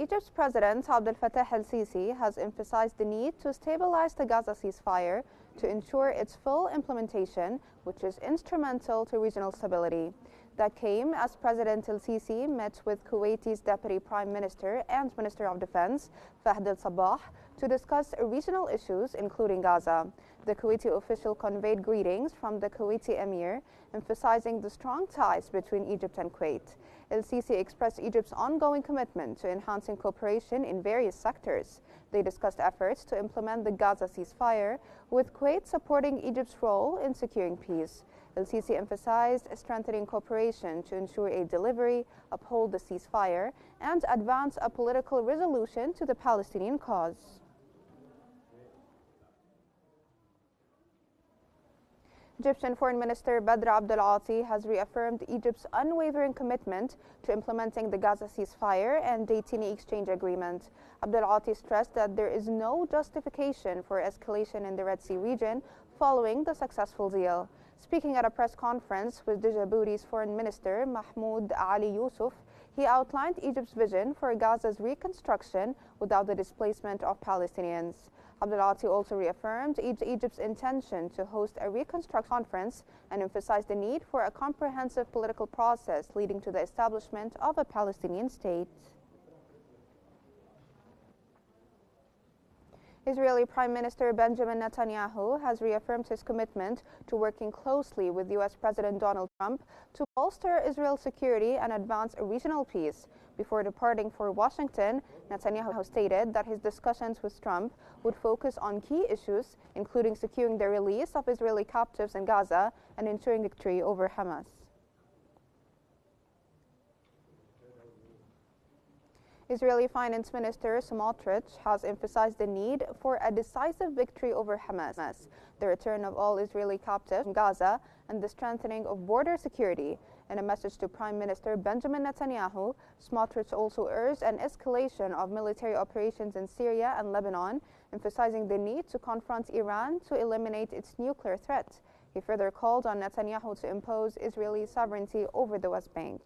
Egypt's President Abdel Fattah el-Sisi has emphasized the need to stabilize the Gaza ceasefire to ensure its full implementation, which is instrumental to regional stability. That came as President el-Sisi met with Kuwaiti's Deputy Prime Minister and Minister of Defense, Fahd al-Sabah, to discuss regional issues, including Gaza. The Kuwaiti official conveyed greetings from the Kuwaiti Emir, emphasizing the strong ties between Egypt and Kuwait. El-Sisi expressed Egypt's ongoing commitment to enhancing cooperation in various sectors. They discussed efforts to implement the Gaza ceasefire, with Kuwait supporting Egypt's role in securing peace. El-Sisi emphasized strengthening cooperation to ensure a delivery, uphold the ceasefire, and advance a political resolution to the Palestinian cause. Egyptian Foreign Minister Badr Abdel Ati has reaffirmed Egypt's unwavering commitment to implementing the Gaza ceasefire and detainee exchange agreement. Abdel Ati stressed that there is no justification for escalation in the Red Sea region following the successful deal. Speaking at a press conference with Djibouti's Foreign Minister Mahmoud Ali Yusuf, he outlined Egypt's vision for Gaza's reconstruction without the displacement of Palestinians. Abdel Ati also reaffirmed Egypt's intention to host a reconstruction conference and emphasized the need for a comprehensive political process leading to the establishment of a Palestinian state. Israeli Prime Minister Benjamin Netanyahu has reaffirmed his commitment to working closely with U.S. President Donald Trump to bolster Israel's security and advance regional peace. Before departing for Washington, Netanyahu stated that his discussions with Trump would focus on key issues, including securing the release of Israeli captives in Gaza and ensuring victory over Hamas. Israeli Finance Minister Smotrich has emphasized the need for a decisive victory over Hamas, the return of all Israeli captives in Gaza, and the strengthening of border security. In a message to Prime Minister Benjamin Netanyahu, Smotrich also urged an escalation of military operations in Syria and Lebanon, emphasizing the need to confront Iran to eliminate its nuclear threat. He further called on Netanyahu to impose Israeli sovereignty over the West Bank.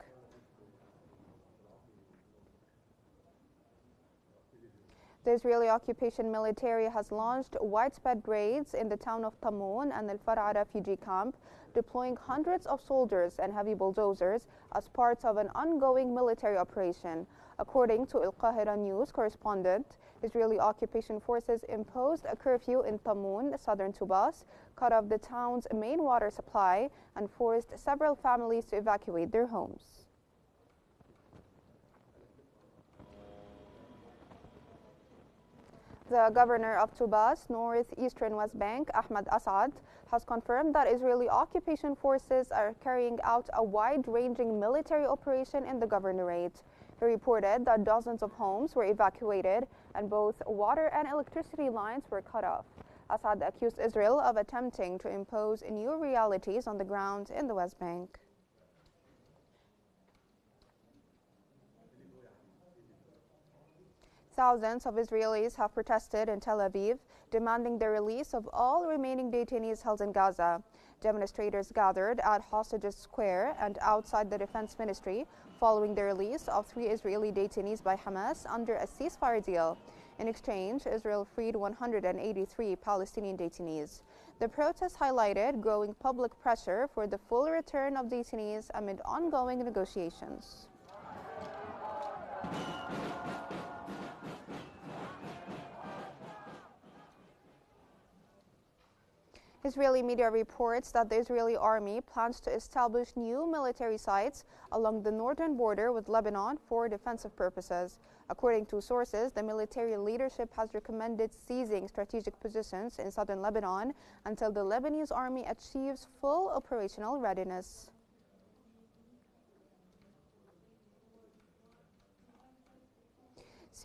The Israeli occupation military has launched widespread raids in the town of Tamoun and Al Far'a refugee camp, deploying hundreds of soldiers and heavy bulldozers as part of an ongoing military operation. According to Al Qahira News correspondent, Israeli occupation forces imposed a curfew in Tamoun, southern Tubas, cut off the town's main water supply, and forced several families to evacuate their homes. The governor of Tubas, northeastern West Bank, Ahmad Assad, has confirmed that Israeli occupation forces are carrying out a wide-ranging military operation in the governorate. He reported that dozens of homes were evacuated and both water and electricity lines were cut off. Assad accused Israel of attempting to impose new realities on the ground in the West Bank. Thousands of Israelis have protested in Tel Aviv, demanding the release of all remaining detainees held in Gaza. Demonstrators gathered at Hostages Square and outside the Defense Ministry following the release of 3 Israeli detainees by Hamas under a ceasefire deal. In exchange, Israel freed 183 Palestinian detainees. The protests highlighted growing public pressure for the full return of detainees amid ongoing negotiations. Israeli media reports that the Israeli army plans to establish new military sites along the northern border with Lebanon for defensive purposes. According to sources, the military leadership has recommended seizing strategic positions in southern Lebanon until the Lebanese army achieves full operational readiness.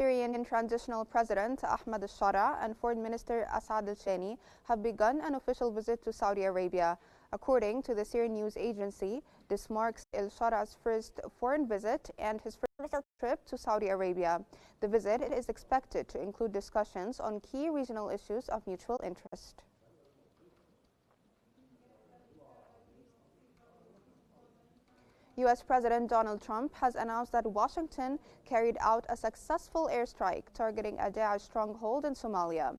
Syrian Transitional President Ahmad al-Shara and Foreign Minister Assad al-Shani have begun an official visit to Saudi Arabia. According to the Syrian news agency, this marks al-Shara's first foreign visit and his first official trip to Saudi Arabia. The visit is expected to include discussions on key regional issues of mutual interest. U.S. President Donald Trump has announced that Washington carried out a successful airstrike targeting a Daesh stronghold in Somalia.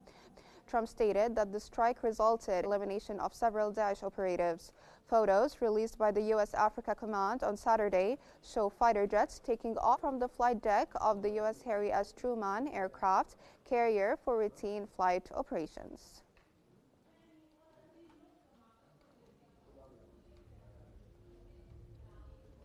Trump stated that the strike resulted in the elimination of several Daesh operatives. Photos released by the U.S. Africa Command on Saturday show fighter jets taking off from the flight deck of the U.S. Harry S. Truman aircraft carrier for routine flight operations.